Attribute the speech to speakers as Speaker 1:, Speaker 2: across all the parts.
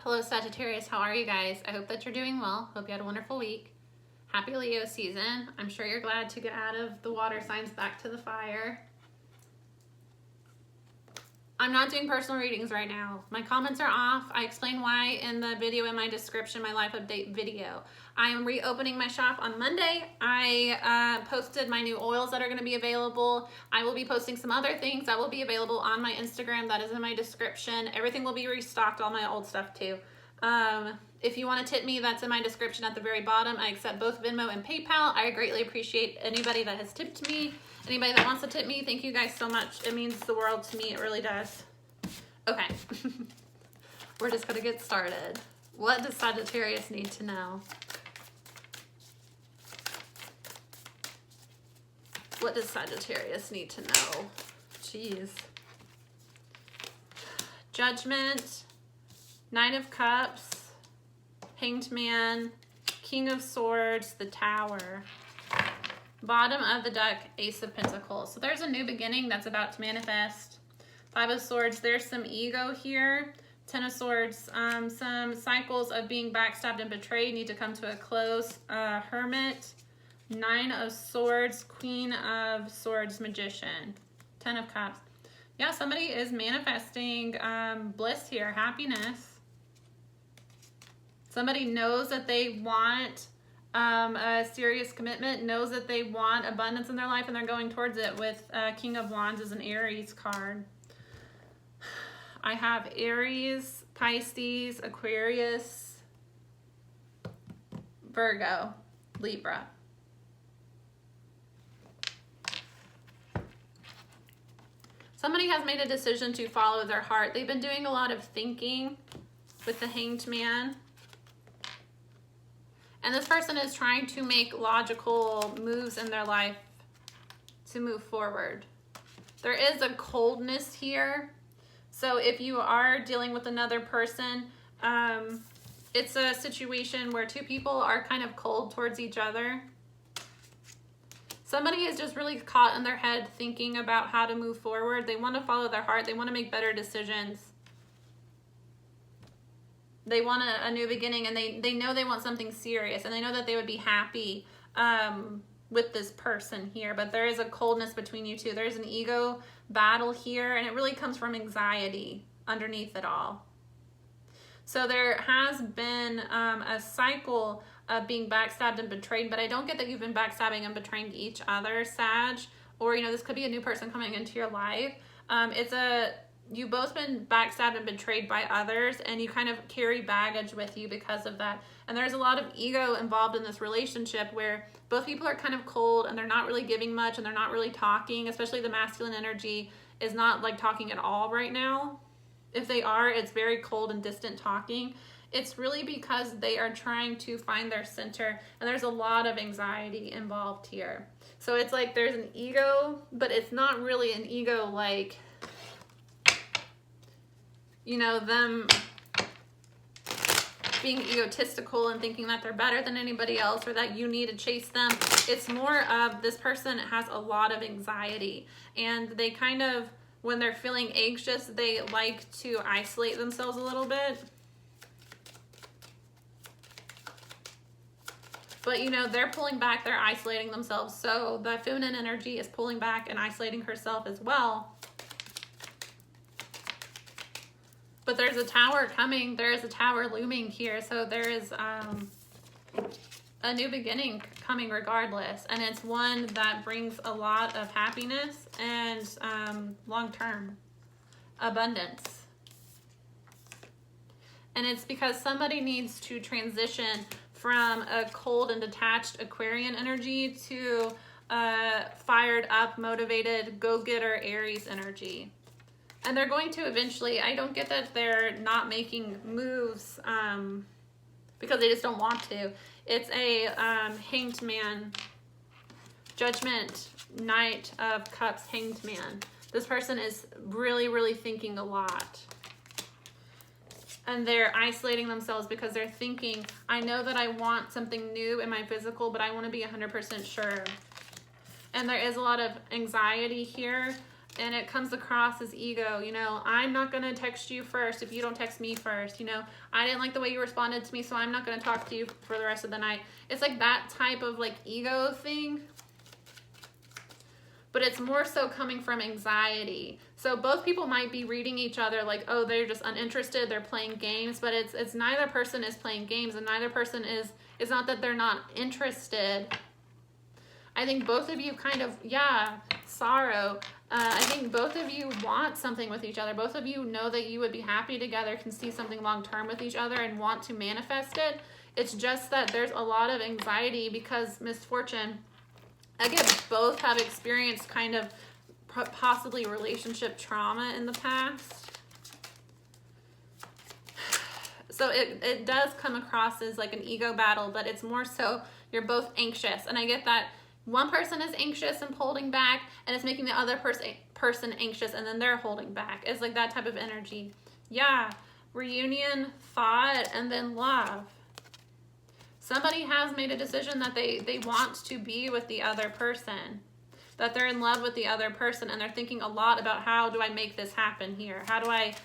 Speaker 1: Hello Sagittarius, how are you guys? I hope that you're doing well. Hope you had a wonderful week. Happy Leo season. I'm sure you're glad to get out of the water signs back to the fire. I'm not doing personal readings right now. My comments are off. I explain why in the video in my description, my life update video. I am reopening my shop on Monday. I posted my new oils that are going to be available. I will be posting some other things that will be available on my Instagram. That is in my description. Everything will be restocked, all my old stuff too. If you want to tip me, that's in my description at the very bottom. I accept both Venmo and PayPal. I greatly appreciate anybody that has tipped me. Anybody that wants to tip me, thank you guys so much. It means the world to me. It really does. Okay. We're just going to get started. What does Sagittarius need to know? What does Sagittarius need to know? Jeez. Judgment, Knight of Cups, Hanged Man, King of Swords, the Tower. Bottom of the deck, Ace of Pentacles. So there's a new beginning that's about to manifest. Five of Swords, there's some ego here. Ten of Swords, some cycles of being backstabbed and betrayed need to come to a close. Hermit, Nine of Swords, Queen of Swords, Magician. 10 of Cups. Yeah, somebody is manifesting bliss here, happiness. Somebody knows that they want a serious commitment, knows that they want abundance in their life, and they're going towards it with King of Wands as an Aries card. I have Aries, Pisces, Aquarius, Virgo, Libra. Somebody has made a decision to follow their heart. They've been doing a lot of thinking with the Hanged Man. And this person is trying to make logical moves in their life to move forward. There is a coldness here. So if you are dealing with another person, it's a situation where two people are kind of cold towards each other. Somebody is just really caught in their head thinking about how to move forward. They want to follow their heart. They want to make better decisions. They want a new beginning, and they know they want something serious, and they know that they would be happy with this person here. But there is a coldness between you two. There's an ego battle here, and it really comes from anxiety underneath it all. So there has been a cycle of being backstabbed and betrayed, but I don't get that you've been backstabbing and betraying each other, Sag. Or, you know, this could be a new person coming into your life. You've both been backstabbed and betrayed by others, and you kind of carry baggage with you because of that. And there's a lot of ego involved in this relationship where both people are kind of cold and they're not really giving much and they're not really talking, especially the masculine energy is not like talking at all right now. If they are, it's very cold and distant talking. It's really because they are trying to find their center, and there's a lot of anxiety involved here. So it's like there's an ego, but it's not really an ego like, you know, them being egotistical and thinking that they're better than anybody else or that you need to chase them. It's more of this person has a lot of anxiety, and they kind of, when they're feeling anxious, they like to isolate themselves a little bit. But, you know, they're pulling back, they're isolating themselves. So the feminine energy is pulling back and isolating herself as well. But there's a tower coming. There is a tower looming here. So there is a new beginning coming regardless. And it's one that brings a lot of happiness and long-term abundance. And it's because somebody needs to transition from a cold and detached Aquarian energy to fired up, motivated, go-getter Aries energy. And they're going to eventually, I don't get that they're not making moves because they just don't want to. It's a Hanged Man, Judgment, Knight of Cups, Hanged Man. This person is really, really thinking a lot. And they're isolating themselves because they're thinking, I know that I want something new in my physical, but I want to be 100% sure. And there is a lot of anxiety here and it comes across as ego. You know, I'm not going to text you first if you don't text me first. You know, I didn't like the way you responded to me, so I'm not going to talk to you for the rest of the night. It's like that type of like ego thing. But it's more so coming from anxiety. So both people might be reading each other like, oh, they're just uninterested, they're playing games, but it's neither person is playing games, and neither person is, it's not that they're not interested. I think both of you kind of, sorrow. I think both of you want something with each other. Both of you know that you would be happy together, can see something long-term with each other and want to manifest it. It's just that there's a lot of anxiety because misfortune. I guess both have experienced kind of possibly relationship trauma in the past. So it does come across as like an ego battle, but it's more so you're both anxious. And I get that one person is anxious and holding back, and it's making the other person anxious, and then they're holding back. It's like that type of energy. Yeah, reunion, thought, and then love. Somebody has made a decision that they want to be with the other person, that they're in love with the other person, and they're thinking a lot about how do I make this happen here? How do I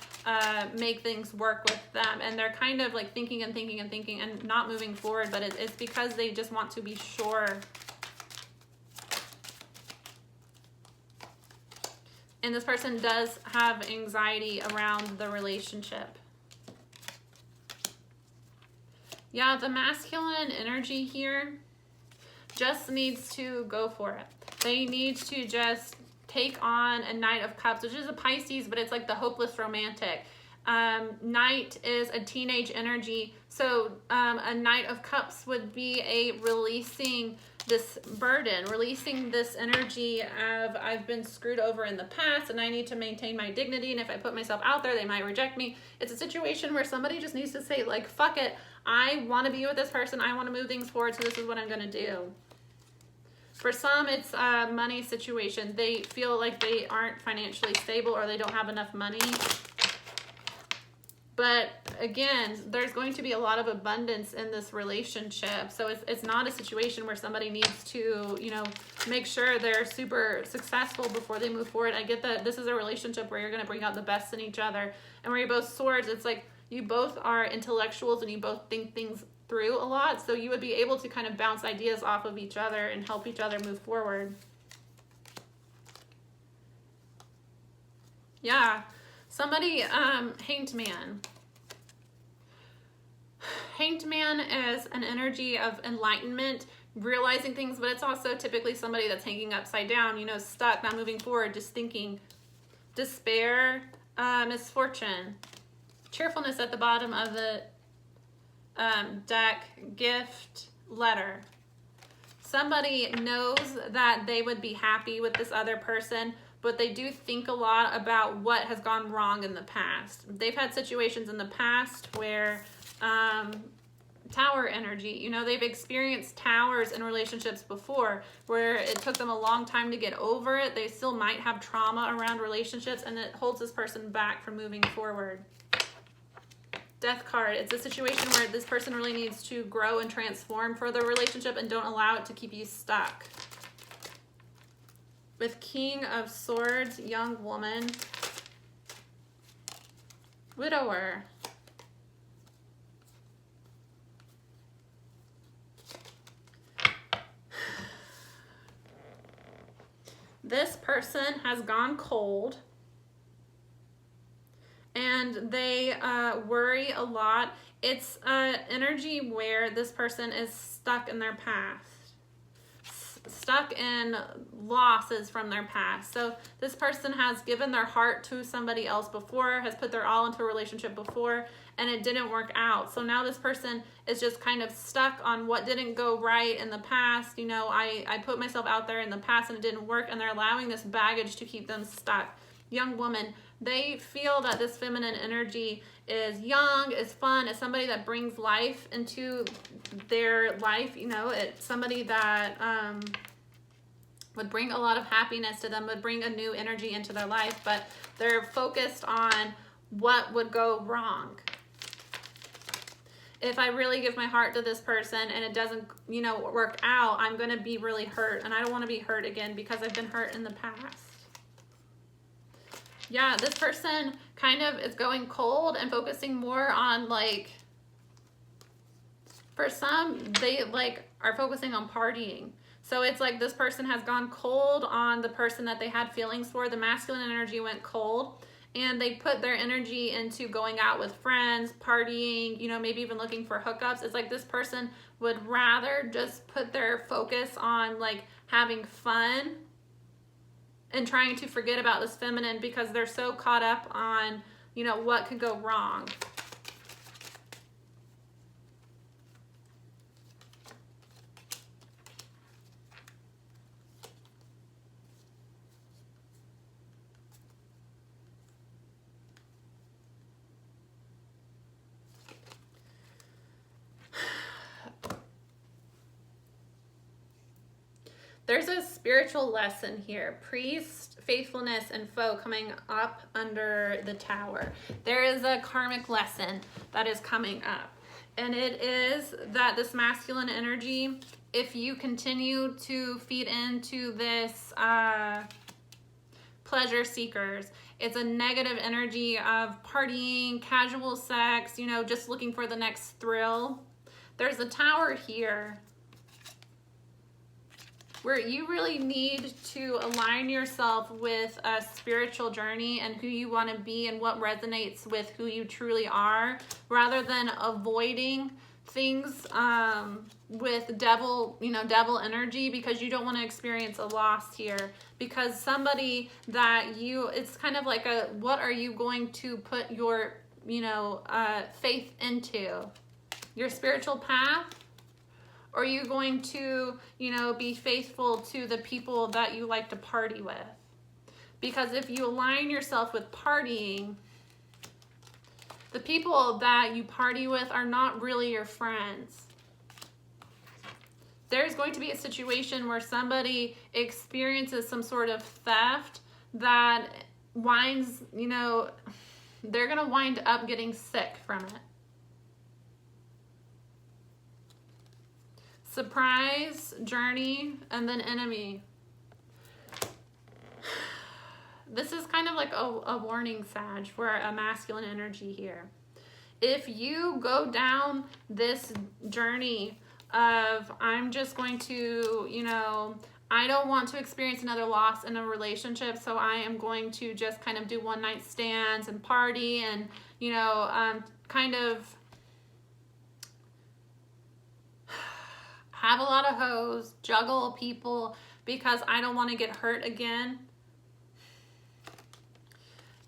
Speaker 1: make things work with them? And they're kind of like thinking and thinking and thinking and not moving forward, but it's because they just want to be sure. And this person does have anxiety around the relationship. Yeah, the masculine energy here just needs to go for it. They need to just take on a Knight of Cups, which is a Pisces, but it's like the hopeless romantic. Knight is a teenage energy. So a Knight of Cups would be a releasing this burden, releasing this energy of I've been screwed over in the past and I need to maintain my dignity, and if I put myself out there, they might reject me. It's a situation where somebody just needs to say like, fuck it, I want to be with this person, I want to move things forward, so this is what I'm going to do. For some, it's a money situation. They feel like they aren't financially stable or they don't have enough money. But again, there's going to be a lot of abundance in this relationship. So it's not a situation where somebody needs to, you know, make sure they're super successful before they move forward. I get that this is a relationship where you're going to bring out the best in each other. And where you're both swords, it's like you both are intellectuals and you both think things through a lot. So you would be able to kind of bounce ideas off of each other and help each other move forward. Yeah. Somebody, Hanged Man. Hanged Man is an energy of enlightenment, realizing things, but it's also typically somebody that's hanging upside down, you know, stuck, not moving forward, just thinking. Despair, misfortune. Cheerfulness at the bottom of the deck, gift, letter. Somebody knows that they would be happy with this other person, but they do think a lot about what has gone wrong in the past. They've had situations in the past where tower energy, you know, they've experienced towers in relationships before where it took them a long time to get over it. They still might have trauma around relationships, and it holds this person back from moving forward. Death card. It's a situation where this person really needs to grow and transform for the relationship and don't allow it to keep you stuck. With King of Swords, young woman. Widower. This person has gone cold. And they worry a lot. It's an energy where this person is stuck in their past. Stuck in losses from their past. So this person has given their heart to somebody else before, has put their all into a relationship before, and it didn't work out. So now this person is just kind of stuck on what didn't go right in the past. You know, I put myself out there in the past and it didn't work, and they're allowing this baggage to keep them stuck. Young woman, they feel that this feminine energy is young, is fun, is somebody that brings life into their life. You know, it's somebody that would bring a lot of happiness to them, would bring a new energy into their life, but they're focused on what would go wrong. If I really give my heart to this person and it doesn't, you know, work out, I'm going to be really hurt, and I don't want to be hurt again because I've been hurt in the past. Yeah, this person kind of is going cold and focusing more on like, for some, they like are focusing on partying. So it's like this person has gone cold on the person that they had feelings for. The masculine energy went cold and they put their energy into going out with friends, partying, you know, maybe even looking for hookups. It's like this person would rather just put their focus on like having fun and trying to forget about this feminine because they're so caught up on, you know, what could go wrong. There's a spiritual lesson here. Priest, faithfulness, and foe coming up under the tower. There is a karmic lesson that is coming up. And it is that this masculine energy, if you continue to feed into this pleasure seekers, it's a negative energy of partying, casual sex, you know, just looking for the next thrill. There's a tower here where you really need to align yourself with a spiritual journey and who you want to be and what resonates with who you truly are, rather than avoiding things with devil energy, because you don't want to experience a loss here. Because somebody that it's kind of like a, what are you going to put your, faith into? Your spiritual path? Or are you going to, be faithful to the people that you like to party with? Because if you align yourself with partying, the people that you party with are not really your friends. There's going to be a situation where somebody experiences some sort of theft that winds, they're going to wind up getting sick from it. Surprise, journey, and then enemy. This is kind of like a warning, Sag, for a masculine energy here. If you go down this journey of, I'm just going to, I don't want to experience another loss in a relationship, so I am going to just kind of do one night stands and party and, kind of have a lot of hoes, juggle people because I don't want to get hurt again.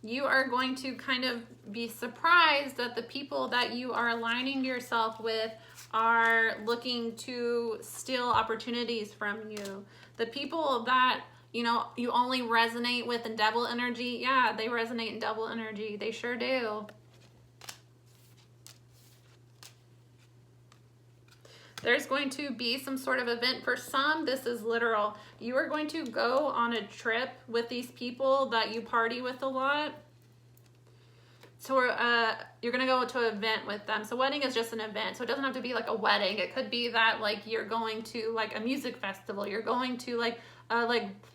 Speaker 1: You are going to kind of be surprised that the people that you are aligning yourself with are looking to steal opportunities from you. The people that, you only resonate with in devil energy, yeah, they resonate in devil energy. They sure do. There's going to be some sort of event. For some, this is literal. You are going to go on a trip with these people that you party with a lot. So you're going to go to an event with them. So wedding is just an event. So it doesn't have to be like a wedding. It could be that like you're going to like a music festival. You're going to like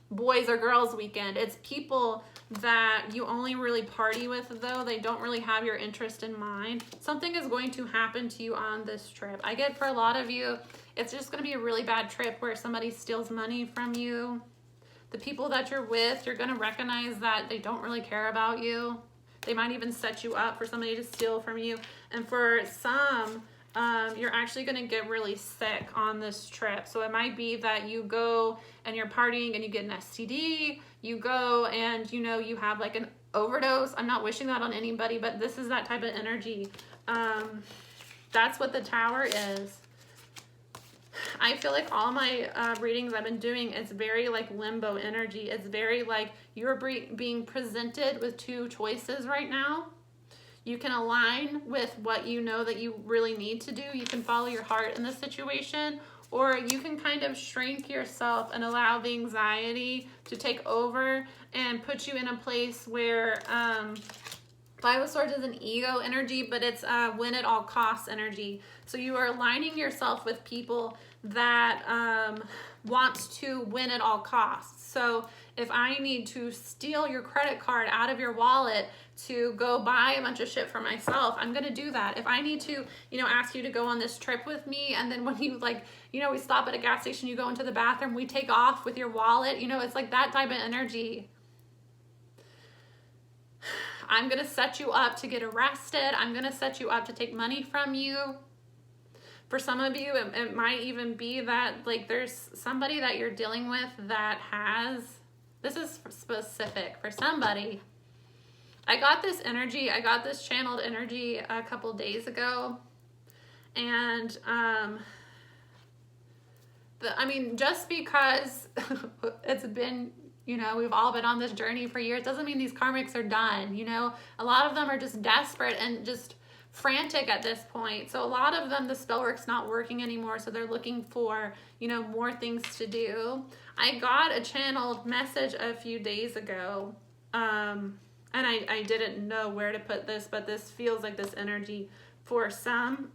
Speaker 1: boys or girls weekend. It's people that you only really party with, though. They don't really have your interest in mind. Something is going to happen to you on this trip. I get for a lot of you, it's just going to be a really bad trip where somebody steals money from you. The people that you're with, you're going to recognize that they don't really care about you. They might even set you up for somebody to steal from you. And for some, you're actually going to get really sick on this trip. So it might be that you go and you're partying and you get an STD. You go and, you have like an overdose. I'm not wishing that on anybody, but this is that type of energy. That's what the tower is. I feel like all my readings I've been doing, it's very like limbo energy. It's very like you're being presented with two choices right now. You can align with what you know that you really need to do. You can follow your heart in this situation, or you can kind of shrink yourself and allow the anxiety to take over and put you in a place where Five of Swords is an ego energy, but it's win at all costs energy. So you are aligning yourself with people that want to win at all costs. So if I need to steal your credit card out of your wallet to go buy a bunch of shit for myself, I'm going to do that. If I need to, ask you to go on this trip with me, and then when you we stop at a gas station, you go into the bathroom, we take off with your wallet, it's like that type of energy. I'm going to set you up to get arrested. I'm going to set you up to take money from you. For some of you, it might even be that there's somebody that you're dealing with that has, this is specific for somebody. I got this energy, I got this channeled energy a couple days ago. And, just because it's been, we've all been on this journey for years, doesn't mean these karmics are done. A lot of them are just desperate and just frantic at this point. So a lot of them, the spell work's not working anymore. So they're looking for, more things to do. I got a channeled message a few days ago. And I didn't know where to put this, but this feels like this energy for some.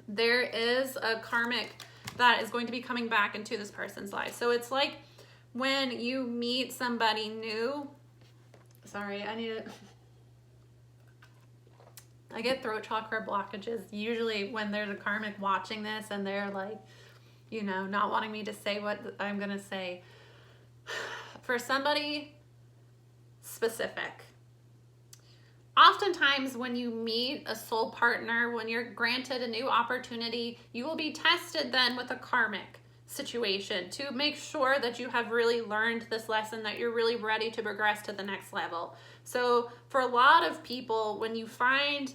Speaker 1: There is a karmic that is going to be coming back into this person's life. So it's like when you meet somebody new. Sorry, I get throat chakra blockages usually when there's a karmic watching this and they're not wanting me to say what I'm going to say. For somebody specific, oftentimes when you meet a soul partner, when you're granted a new opportunity, you will be tested then with a karmic situation to make sure that you have really learned this lesson, that you're really ready to progress to the next level. So for a lot of people, when you find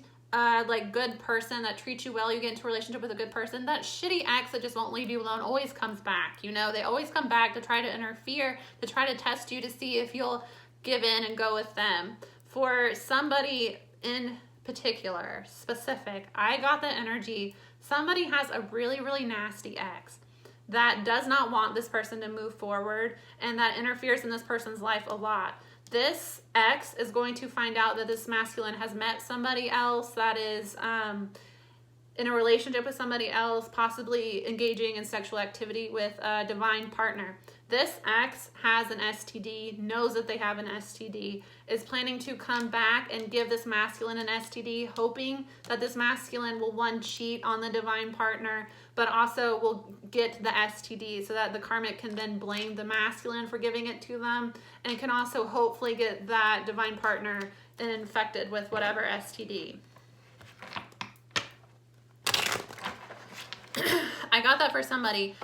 Speaker 1: good person that treats you well, you get into a relationship with a good person, that shitty ex that just won't leave you alone always comes back. They always come back to try to interfere, to try to test you, to see if you'll give in and go with them. For somebody in particular, specific, I got the energy, somebody has a really, really nasty ex that does not want this person to move forward and that interferes in this person's life a lot. This ex is going to find out that this masculine has met somebody else that is in a relationship with somebody else, possibly engaging in sexual activity with a divine partner. This ex has an STD, knows that they have an STD, is planning to come back and give this masculine an STD, hoping that this masculine will, one, cheat on the divine partner, but also will get the STD so that the karmic can then blame the masculine for giving it to them, and can also hopefully get that divine partner infected with whatever STD. I got that for somebody.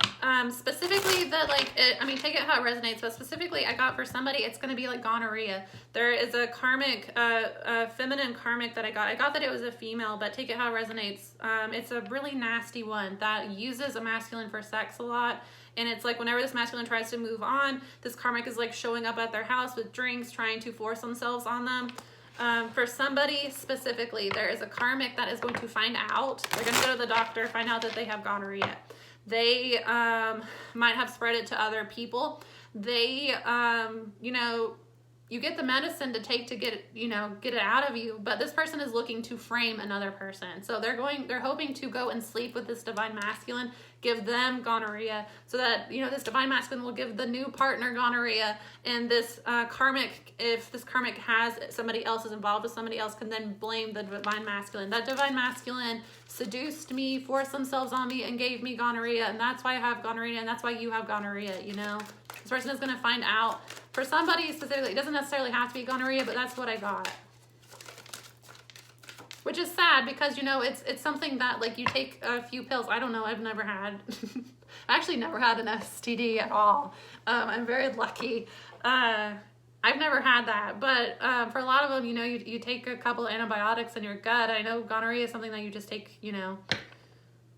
Speaker 1: Specifically, take it how it resonates, but specifically I got for somebody, it's going to be like gonorrhea. There is a karmic, a feminine karmic that I got. I got that it was a female, but take it how it resonates. It's a really nasty one that uses a masculine for sex a lot. And it's like whenever this masculine tries to move on, this karmic is showing up at their house with drinks, trying to force themselves on them. For somebody specifically, there is a karmic that is going to find out. They're going to go to the doctor, find out that they have gonorrhea. They might have spread it to other people. They, you get the medicine to take to get it out of you, but this person is looking to frame another person. So they're hoping to go and sleep with this divine masculine, give them gonorrhea, so that, this divine masculine will give the new partner gonorrhea, and this karmic, if this karmic has somebody else is involved with somebody else, can then blame the divine masculine. That divine masculine seduced me, forced themselves on me, and gave me gonorrhea, and that's why I have gonorrhea, and that's why you have gonorrhea, This person is going to find out. For somebody specifically, it doesn't necessarily have to be gonorrhea, but that's what I got. Which is sad because, it's something that, you take a few pills. I don't know. I've never had, I actually never had an STD at all. I'm very lucky. I've never had that. But for a lot of them, you take a couple of antibiotics and you're good. I know gonorrhea is something that you just take,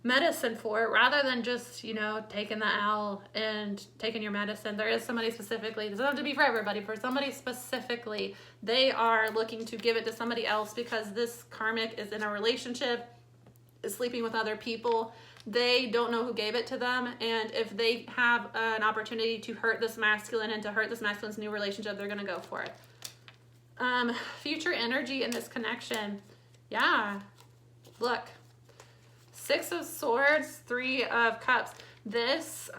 Speaker 1: medicine for it, rather than just, taking the L and taking your medicine. There is somebody specifically, it doesn't have to be for everybody, for somebody specifically, they are looking to give it to somebody else because this karmic is in a relationship, is sleeping with other people. They don't know who gave it to them, and if they have an opportunity to hurt this masculine and to hurt this masculine's new relationship, they're going to go for it. Future energy in this connection. Yeah. Look. 6 of Swords, 3 of Cups. This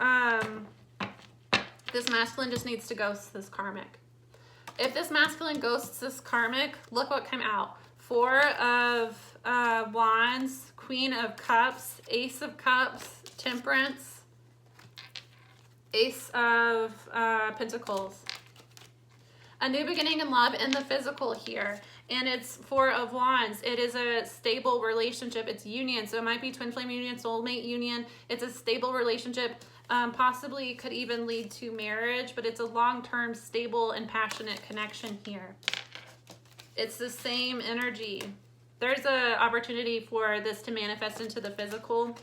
Speaker 1: masculine just needs to ghost this karmic. If this masculine ghosts this karmic, look what came out. 4 of Wands, Queen of Cups, Ace of Cups, Temperance, Ace of Pentacles. A new beginning in love in the physical here. And it's 4 of Wands. It is a stable relationship. It's union. So it might be twin flame union, soulmate union. It's a stable relationship. Possibly could even lead to marriage, but it's a long-term, stable, and passionate connection here. It's the same energy. There's an opportunity for this to manifest into the physical.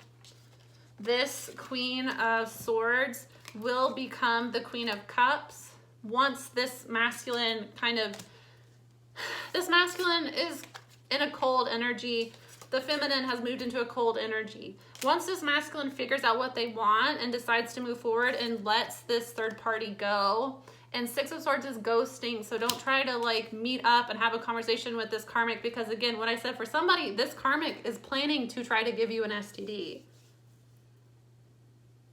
Speaker 1: This Queen of Swords will become the Queen of Cups once this masculine this masculine is in a cold energy. The feminine has moved into a cold energy. Once this masculine figures out what they want and decides to move forward and lets this third party go, and 6 of Swords is ghosting, so don't try to like meet up and have a conversation with this karmic, because again, what I said, for somebody, this karmic is planning to try to give you an STD.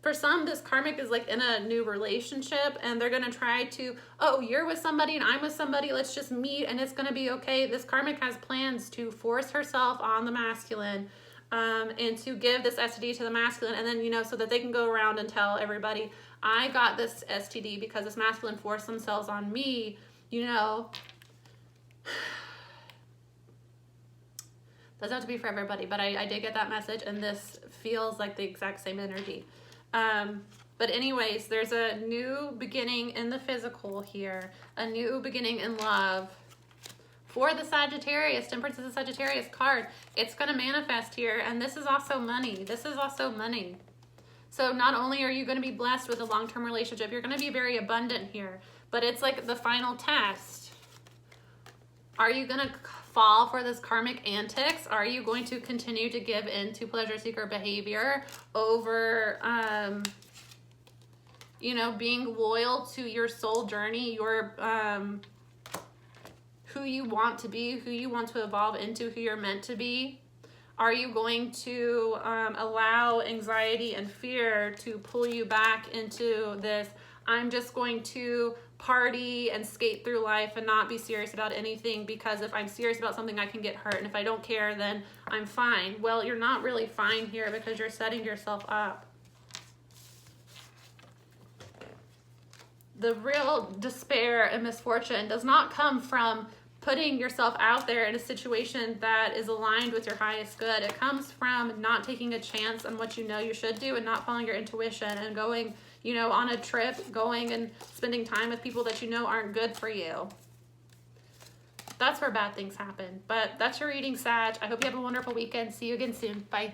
Speaker 1: For some, this karmic is like in a new relationship and they're going to try to, oh, you're with somebody and I'm with somebody, let's just meet and it's going to be okay. This karmic has plans to force herself on the masculine and to give this STD to the masculine, and then, you know, so that they can go around and tell everybody, I got this STD because this masculine forced themselves on me, you know. Doesn't have to be for everybody, but I did get that message, and this feels like the exact same energy. But anyways, there's a new beginning in the physical here, a new beginning in love. For the Sagittarius, Temperance is a Sagittarius card. It's going to manifest here, and this is also money. This is also money. So not only are you going to be blessed with a long-term relationship, you're going to be very abundant here, but it's like the final test. Are you going to fall for this karmic antics? Are you going to continue to give in to pleasure seeker behavior over, you know, being loyal to your soul journey, your, who you want to be, who you want to evolve into, who you're meant to be? Are you going to allow anxiety and fear to pull you back into this, I'm just going to party and skate through life and not be serious about anything, because if I'm serious about something I can get hurt, and if I don't care then I'm fine? Well, you're not really fine here, because you're setting yourself up. The real despair and misfortune does not come from putting yourself out there in a situation that is aligned with your highest good. It comes from not taking a chance on what you know you should do and not following your intuition and going, you know, on a trip, going and spending time with people that you know aren't good for you. That's where bad things happen. But that's your reading, Sag. I hope you have a wonderful weekend. See you again soon. Bye.